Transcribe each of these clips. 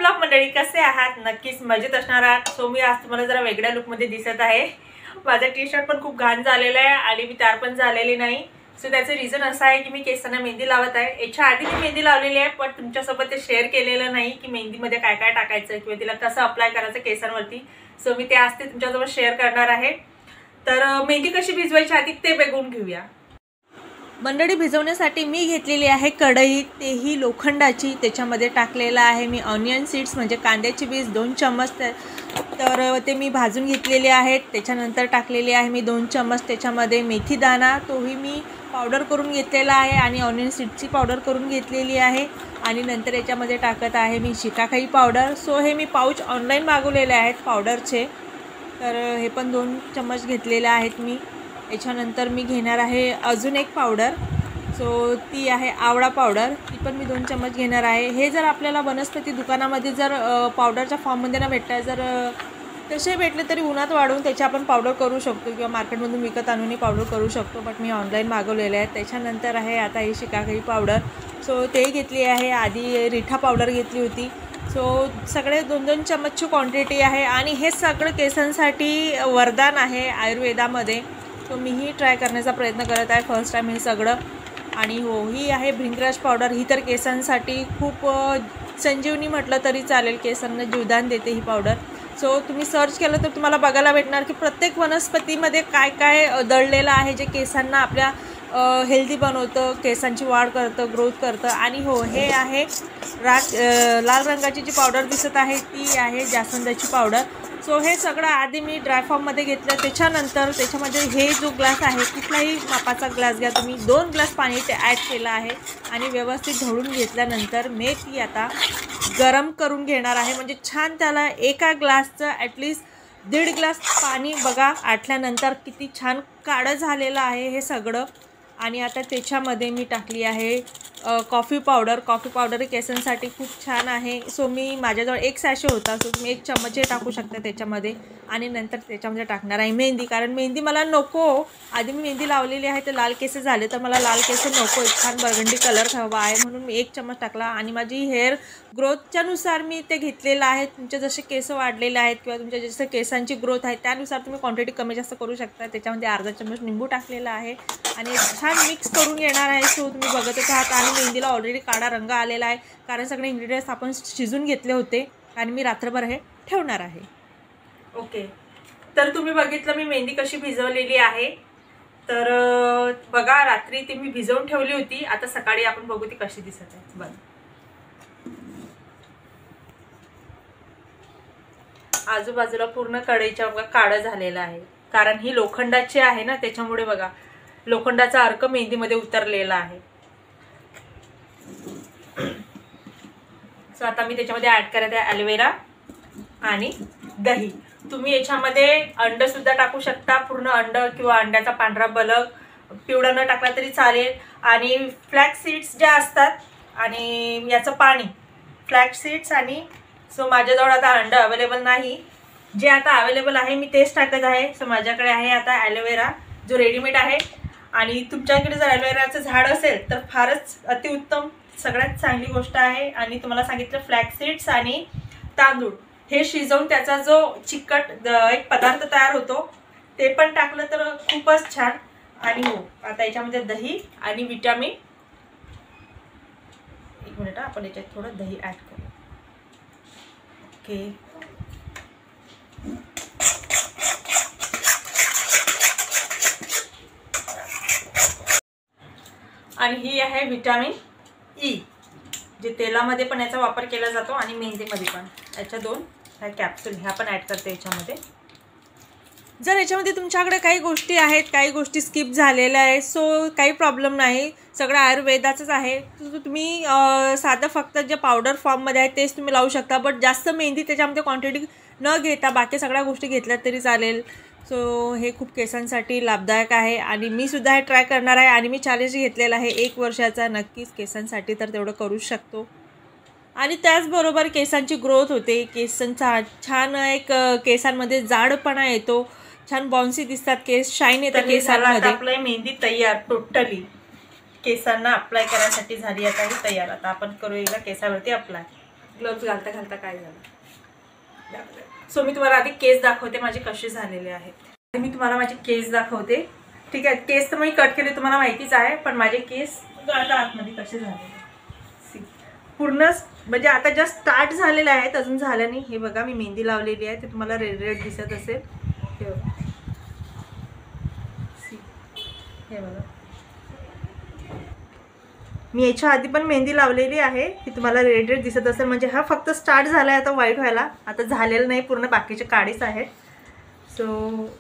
नमस्कार मंडळी, कसे आहात? नक्कीच मजेत असणार आहात. सो मी आज तुम्हाला जरा वेगळ्या लुकमध्ये दिसत आहे. माझा टी शर्ट पण खूप घाण झालेला आहे आणि मी तयार पण झालेली नाही. सो त्याचं रिझन असं आहे की मी केसांना मेहंदी लावत आहे. याच्या आधी मी मेहंदी लावलेली आहे, पण तुमच्यासोबत ते शेअर केलेलं नाही की मेहंदीमध्ये काय काय टाकायचं किंवा तिला कसं अप्लाय करायचं केसांवरती. सो मी ते आज ते तुमच्यासोबत शेअर करणार आहे. तर मेहंदी कशी भिजवायची आधी ते बघून घेऊया. मंडळी, भिजवण्यासाठी मी घेतलेली आहे कढई, तेही लोखंडाची. त्याच्यामध्ये टाकलेला आहे मी ऑनियन सीड्स म्हणजे कांद्याची बीज 2 चम्मच. तर ते मी भाजून घेतलेले आहेत. त्याच्यानंतर टाकलेली आहे मी 2 चम्मच त्याच्यामध्ये मेथी दाणा, तोही मी पावडर करून घेतलेला आहे. आणि ऑनियन सीड्सची पावडर करून घेतलेली आहे. आणि नंतर याच्यामध्ये टाकत आहे मी शिकाकाई पावडर. सो हे मी पाऊच ऑनलाईन मागवलेले आहेत पावडरचे. तर हे पण 2 चम्मच घेतलेले आहेत मी. याच्यानंतर मी घेणार आहे अजून एक पावडर. सो ती आहे आवळा पावडर, ती पण मी 2 चम्मच घेणार आहे. हे जर आपल्याला वनस्पती दुकानामध्ये जर पावडरच्या फॉर्ममध्ये ना भेटता, जर तसे भेटले तरी उन्हात वाढवून त्याची आपण पावडर करू शकतो किंवा मार्केटमधून विकत आणूनही पावडर करू शकतो. बट मी ऑनलाईन मागवलेले आहे. त्याच्यानंतर आहे आता ही शिकाकाई पावडर. सो ते घेतली आहे. आधी रिठा पावडर घेतली होती. सो सगळे 2-2 चम्मचची क्वांटिटी आहे. आणि हे सगळं केसांसाठी वरदान आहे आयुर्वेदामध्ये. सो मीही ट्राय करण्याचा प्रयत्न करत आहे फर्स्ट टाईम हे सगळं. आणि हो, ही आहे भृंगराज पावडर. ही तर केसांसाठी खूप संजीवनी म्हटलं तरी चालेल, केसांना जीवदान देते ही पावडर. सो तुम्ही सर्च केलं तर तुम्हाला बघायला भेटणार की प्रत्येक वनस्पतीमध्ये काय काय दडलेलं आहे जे केसांना आपल्या हेल्दी बनवतं, केसांची वाढ करतं, ग्रोथ करतं. आणि हो, हे आहे लाल रंगाची जी पावडर दिसत आहे ती आहे जास्वंदाची पावडर. सो हे सगळं आधी मी ड्रायफॉर्ममध्ये घेतलं. त्याच्यानंतर त्याच्यामध्ये हे जो ग्लास आहे, कुठलाही मापाचा ग्लास घ्या तुम्ही, 2 ग्लास पाणी ते ॲड केलं आहे. आणि व्यवस्थित ढवळून घेतल्यानंतर मी ती आता गरम करून घेणार आहे. म्हणजे छान त्याला एका ग्लासचं ॲटलिस्ट 1.5 ग्लास पाणी बघा आटल्यानंतर किती छान काळं झालेलं आहे हे सगळं. आणि आता त्याच्यामध्ये मी टाकली आहे कॉफी पावडर. कॉफी पावडर केसांसाठी खूप छान आहे. सो मी माझ्याजवळ 1 सॅशे होता, सो तुम्ही 1 चम्मच टाकू शकता त्याच्यामध्ये. आणि नंतर त्याच्यामध्ये टाकणार आहे मेहंदी, कारण मेहंदी मला नको. आधी मी मेहंदी लावलेली आहे तर लाल केस झाले, तर मला लाल केस नको, छान बर्गंडी कलर हवा आहे म्हणून मी 1 चम्मच टाकला. आणि माझी हेअर ग्रोथच्यानुसार मी ते घेतलेलं आहे. तुमचे जसे केस वाढलेले आहेत किंवा तुमच्या जसं केसांची ग्रोथ आहे त्यानुसार तुम्ही क्वांटिटी कमी जास्त करू शकता. त्याच्यामध्ये अर्धा चम्मच निंबू टाकलेला आहे. आणि छान मिक्स करून घेणार आहे. सो तुम्ही बघतच आहात. आणि मेहंदीला ऑलरेडी काळा रंग आलेला आहे, कारण सगळे इंग्रेडियंट्स आपण शिजून घेतले होते. आणि मी रात्रभर हे ठेवणार आहे. ओके, तर तुम्ही बघितलं मी मेहंदी कशी भिजवलेली आहे. तर बघा, रात्री ती मी भिजवून ठेवली होती. आता सकाळी आपण बघू ती कशी दिसत आहे. बघ, आजूबाजूला पूर्ण कढईच्या बघा काळं झालेलं आहे, कारण ही लोखंडाची आहे ना, त्याच्यामुळे बघा लोखंडाचा अर्क मेहंदीमध्ये उतरलेला आहे. सो आता मी त्याच्यामध्ये ॲड करत आहे ॲलोवेरा आणि दही. तुम्ही याच्यामध्ये अंड सुद्धा टाकू शकता, पूर्ण अंड किंवा अंड्याचा पांढरा बलक, पिवळा न टाकला तरी चालेल. आणि फ्लॅक्स सीड्स ज्या असतात आणि याचं पाणी, फ्लॅक्स सीड्स. आणि सो माझ्याजवळ आता अंड अवेलेबल नाही, जे आता अवेलेबल आहे मी तेच टाकत आहे. सो माझ्याकडे आहे आता ॲलोवेरा जो रेडीमेड आहे. आणि तुमच्याकडे जर ॲलोवेराचं झाड असेल तर फारच अतिउत्तम, सगळ्यात चांगली गोष्ट आहे. आणि तुम्हाला सांगितलं फ्लॅक्स सीड्स आणि तांदूळ हे शिजवून त्याचा जो चिकट एक पदार्थ तयार होतो ते पण टाकलं तर खूपच छान. आणि हो, आता याच्यामध्ये दही आणि विटॅमिन, 1 मिनिट आपण याच्यात थोडं दही ॲड करू. ओके, आणि ही आहे विटॅमिन ई, जे तेलामध्ये पण याचा वापर केला जातो आणि मेहंदीमध्ये पण. याच्या 2 ह्या कॅप्सूल ह्या पण ॲड करते याच्यामध्ये. जर याच्यामध्ये तुमच्याकडे काही गोष्टी आहेत, काही गोष्टी स्किप झालेल्या आहेत, सो काही प्रॉब्लेम नाही, सगळं आयुर्वेदाचंच आहे. तुम्ही साधं फक्त जे पावडर फॉर्ममध्ये आहे तेच तुम्ही लावू शकता. बट जास्त मेहंदी त्याच्यामध्ये क्वांटिटी न घेता बाकी सगळ्या गोष्टी घेतल्या तरी चालेल. सो हे खूप केसांसाठी लाभदायक आहे. आणि मी सुद्धा हे ट्राय करणार आहे. आणि मी चॅलेंज घेतलेला आहे 1 वर्षाचा, नक्कीच केसांसाठी तर तेवढं करू शकतो. आणि त्याचबरोबर केसांची ग्रोथ होते, केसांचा छान एक केसांमध्ये जाडपणा येतो, छान बाउन्सी दिसतात केस, शाईन येतात केसांमध्ये. आपली मेहंदी तयार टोटली केसांना अप्लाय करण्यासाठी झाली. आता ही तयार. आता आपण करू एकदा केसावरती अप्लाय. ग्लव्स घालता घालता काय झालं. सो मी तुम्हाला आधी केस दाखवते माझे कसे झालेले आहेत. मी तुम्हाला माझे केस दाखवते. ठीक आहे, केस तर मी कट केले तुम्हाला माहितीच आहे, पण माझे केस आता आतमध्ये कसे झालेले पूर्ण म्हणजे आता जस्ट स्टार्ट झालेले आहेत, अजून झालं नाही. हे बघा मी मेहंदी लावलेली आहे, ते तुम्हाला रेड रेड दिसत असेल. हे बघा मी याच्या आधी पण मेहंदी लावलेली आहे, ही तुम्हाला रेड रेड दिसत असेल. म्हणजे हा फक्त स्टार्ट झाला आहे आता व्हाईट व्हायला, आता झालेलं नाही, पूर्ण बाकीचे काळीच आहेत. सो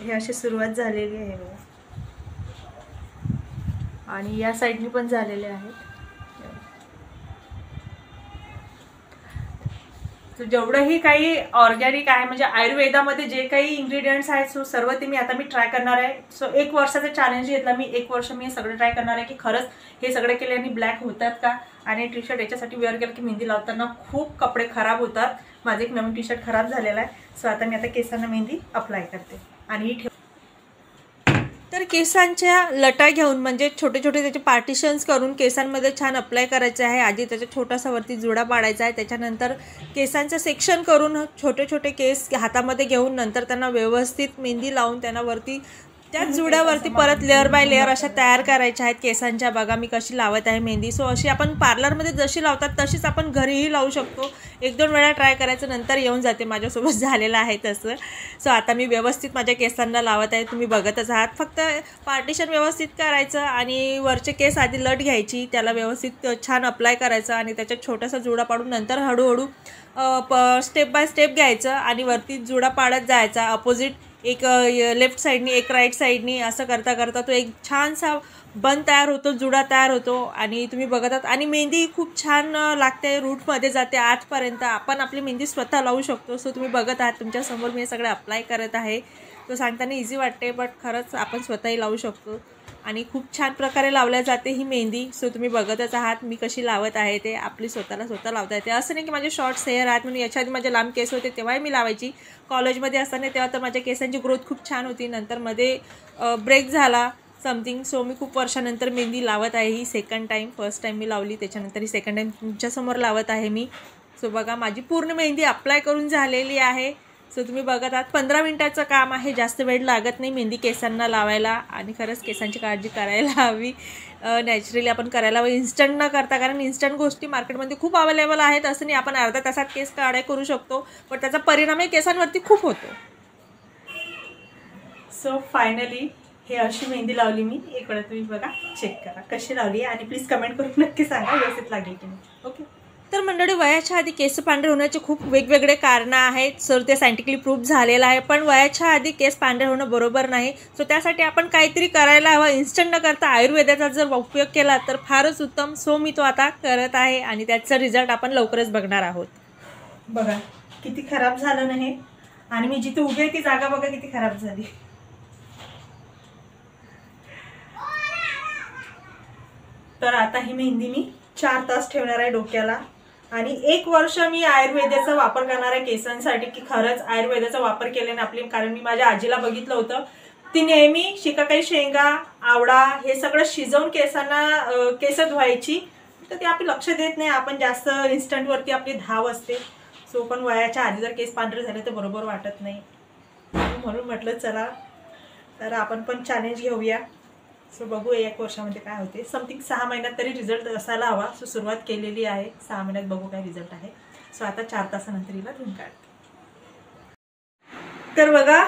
हे अशी सुरुवात झालेली आहे बघा. आणि या साईडनी पण झालेले आहेत. सो जेवढंही काही ऑर्गॅनिक आहे म्हणजे आयुर्वेदामध्ये जे काही इंग्रेडियंट्स आहेत सो सर्व ते मी आता ट्राय करणार आहे. सो 1 वर्षाचा चॅलेंज घेतला मी. 1 वर्ष मी हे सगळं ट्राय करणार आहे की खरंच हे सगळे केल्याने ब्लॅक होतात का. आणि टी शर्ट याच्यासाठी वेअर केलं की मेहंदी लावताना खूप कपडे खराब होतात. माझं एक नवीन टी शर्ट खराब झालेला आहे. सो आता मी आता केसांना मेहंदी अप्लाय करते. आणि ही तर केसांच्या लटा घेऊन म्हणजे छोटे छोटे त्याचे पार्टिशन्स करून केसांमध्ये छान अप्लाय करायचे आहे. आधी त्याचा छोटासा वरती जुडा पाडायचा आहे. त्याच्यानंतर केसांचं सेक्शन करून छोटे छोटे केस हातामध्ये घेऊन नंतर त्यांना व्यवस्थित मेहंदी लावून त्यांना वरती त्याच जुड्यावरती परत लेअर बाय लेअर अशा तयार करायच्या आहेत केसांच्या. बघा मी कशी लावत आहे मेहंदी. सो अशी आपण पार्लरमध्ये जशी लावतात तशीच आपण घरीही लावू शकतो. 1-2 वेळा ट्राय करायचं नंतर येऊन जाते. माझ्यासोबत झालेलं आहे तसं. सो आता मी व्यवस्थित माझ्या केसांना लावत आहे. तुम्ही बघतच आहात. फक्त पार्टिशन व्यवस्थित करायचं आणि वरचे केस आधी लट घ्यायची, त्याला व्यवस्थित छान अप्लाय करायचं आणि त्याच्यात छोटासा जुडा पाडून नंतर हळूहळू स्टेप बाय स्टेप घ्यायचं आणि वरती जुडा पाडत जायचा. अपोजिट एक लेफ्ट साईडनी एक राईट साईडनी असं करता करता तो एक छानसा बन तयार होतो, जुडा तयार होतो. आणि तुम्ही बघतात आणि मेहंदी खूप छान लागते, रूटमध्ये जाते आजपर्यंत. आपण आपली मेहंदी स्वतः लावू शकतो. सो तुम्ही बघत आहात तुमच्यासमोर मी हे सगळं अप्लाय करत आहे. तो सांगताना इझी वाटते बट खरंच आपण स्वतःही लावू शकतो आणि खूप छान प्रकारे लावल्या जाते ही मेहंदी. सो तुम्ही बघतच आहात मी कशी लावत आहे ते. आपली स्वतःला स्वतः लावता येते. असं नाही की माझे शॉर्ट्स हेअर आहेत म्हणून. याच्या आधी माझे लांब केस होते तेव्हाही मी लावायची कॉलेजमध्ये असताना. तेव्हा तर माझ्या केसांची ग्रोथ खूप छान होती. नंतर मध्ये ब्रेक झाला समथिंग. सो मी खूप वर्षानंतर मेहंदी लावत आहे. ही सेकंड टाईम. फर्स्ट टाईम मी लावली, त्याच्यानंतर ही सेकंड टाईम तुमच्यासमोर लावत आहे मी. सो बघा माझी पूर्ण मेहंदी अप्लाय करून झालेली आहे. सो तुम्ही बघत आहात 15 मिनिटाचं काम आहे, जास्त वेळ लागत नाही मेहंदी केसांना लावायला. आणि खरंच केसांची काळजी करायला हवी, नॅचरली आपण करायला हवी, इन्स्टंट न करता. कारण इन्स्टंट गोष्टी मार्केटमध्ये खूप अवेलेबल आहेत. असं नाही आपण अर्ध्या तासात केस काढाय करू शकतो, पण त्याचा परिणामही केसांवरती खूप होतो. सो फायनली हे अशी मेहंदी लावली मी. एक वेळा तुम्ही बघा, चेक करा कशी लावली आणि प्लीज कमेंट करून नक्की सांगा व्यवस्थित लागली की नाही. ओके. तर मंडळी वयाच्या आधी केस पांढरे होण्याचे खूप वेगवेगळे कारणं आहेत. सर ते सायंटिफिकली प्रूव्ह झालेलं आहे. पण वयाच्या आधी केस पांढरे होणं बरोबर नाही. सो त्यासाठी आपण काहीतरी करायला हवं. इन्स्टंट न करता आयुर्वेदाचा जर उपयोग केला तर फारच उत्तम. सो मी तो आता करत आहे आणि त्याचा रिझल्ट आपण लवकरच बघणार आहोत. बघा किती खराब झालं नाही. आणि मी जिथे उभी आहे ती जागा बघा किती खराब झाली. तर आता ही मेहंदी मी 4 तास ठेवणार आहे डोक्याला. आणि 1 वर्ष मी आयुर्वेदाचा वापर करणार आहे केसांसाठी. की खरंच आयुर्वेदाचा वापर केल्याने आपली, कारण मी माझ्या आजीला बघितलं होतं, ती नेहमी शिकाकाई शेंगा, आवळा हे सगळं शिजवून केस धुवायची. तर ते आपली लक्ष देत नाही, आपण जास्त इन्स्टंटवरती आपली धाव असते. सो पण वयाच्या आधी जर केस पांढरे झाले तर बरोबर वाटत नाही. म्हणून म्हटलं चला तर आपण पण चॅलेंज घेऊया. सो बघूया 1 वर्षामध्ये काय होते. समथिंग 6 महिन्यात तरी रिझल्ट असायला हवा. सो सुरुवात केलेली आहे. 6 महिन्यात बघू काय रिझल्ट आहे. सो आता 4 तासानंतर हिला धुवून काढते. तर बघा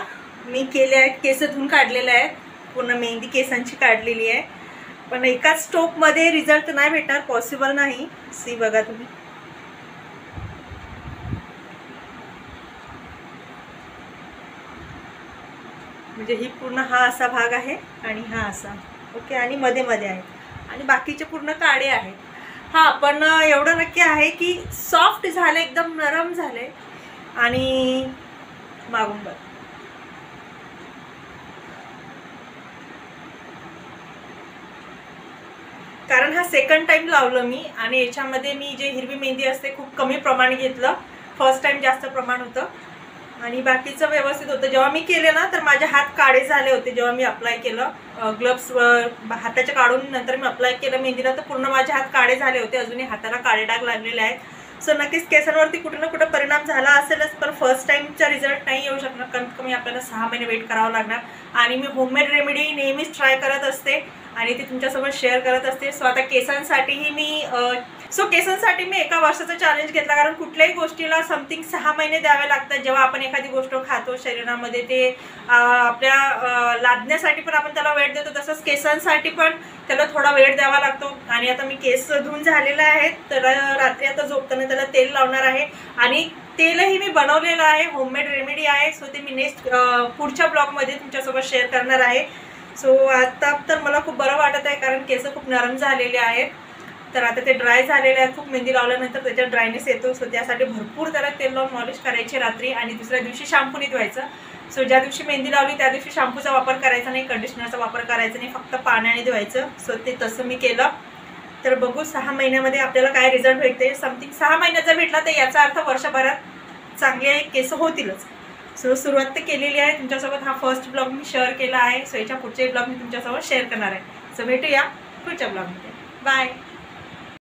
मी केले आहेत, केस धुवून काढलेले आहेत. पूर्ण मेहंदी केसांची काढलेली आहे. पण एकाच स्ट्रोकमध्ये रिझल्ट नाही भेटणार, पॉसिबल नाही. सी बघा तुम्ही. म्हणजे ही पूर्ण हा असा भाग आहे आणि हा असा. ओके. आणि मध्ये मध्ये आहे आणि बाकीचे पूर्ण काळे आहेत. हा पण एवढं नक्की आहे की सॉफ्ट झाले, एकदम नरम झाले. आणि मागून बघ, कारण हा सेकंड टाइम लावलं मी आणि याच्यामध्ये मी जे हिरवी मेहंदी असते खूप कमी प्रमाण घेतलं. फर्स्ट टाइम जास्त प्रमाण होतं आणि बाकीचं व्यवस्थित होतं. जेव्हा मी केले ना तर माझे हात काळे झाले होते. जेव्हा मी अप्लाय केलं ग्लव्स हाताचे काढून नंतर मी अप्लाय केलं मेहंदीला तर पूर्ण माझे हात काळे झाले होते. अजूनही हाताला काळे डाग लागलेले आहेत. सो नक्कीच केसांवरती कुठे ना कुठं परिणाम झाला असेलच, पण फर्स्ट टाईमचा रिझल्ट नाही येऊ शकणार. कमीत कमी आपल्याला 6 महिने वेट करावं लागणार. आणि मी होममेड रेमेडी नेहमीच ट्राय करत असते आणि ती तुमच्यासोबत शेअर करत असते. सो आता केसांसाठीही मी केसांसाठी मी 1 वर्षाचा चॅलेंज घेतला, कारण कुठल्याही गोष्टीला समथिंग 6 महिने द्यावे लागतात. जेव्हा आपण एखादी गोष्ट खातो शरीरामध्ये ते आपल्या लादण्यासाठी पण आपण त्याला वेळ देतो, तसंच केसांसाठी पण त्याला थोडा वेळ द्यावा लागतो. आणि आता मी केस धुवून झालेले आहेत, तर रात्री आता झोपताना त्याला तेल लावणार आहे. आणि तेलही मी बनवलेलं आहे, होममेड रेमेडी आहे. सो ते मी नेक्स्ट पुढच्या ब्लॉगमध्ये तुमच्यासोबत शेअर करणार आहे. सो आता तर मला खूप बरं वाटत आहे, कारण केस खूप नरम झालेले आहेत. तर आता ते ड्राय झालेले आहेत. खूप मेहंदी लावल्यानंतर त्याच्यात ड्रायनेस येतो. सो त्यासाठी भरपूर त्याला तेल लावून मॉलिश करायची रात्री, आणि दुसऱ्या दिवशी शॅम्पूने धुवायचं. सो ज्या दिवशी मेहंदी लावली त्या दिवशी शॅम्पूचा वापर करायचा नाही, कंडिशनरचा वापर करायचा नाही, फक्त पाण्याने धुवायचं. सो ते तसं मी केलं. तर बघू 6 महिन्यामध्ये आपल्याला काय रिझल्ट भेटते. समथिंग 6 महिन्यात जर भेटला तर याचा अर्थ वर्षभरात चांगले केस होतीलच. सो सुरुवात तर केलेली आहे. तुमच्यासोबत हा फर्स्ट ब्लॉग मी शेअर केला आहे. सो याच्या पुढचे ब्लॉग मी तुमच्यासोबत शेअर करणार आहे. सो भेटूया पुढच्या ब्लॉगमध्ये. बाय.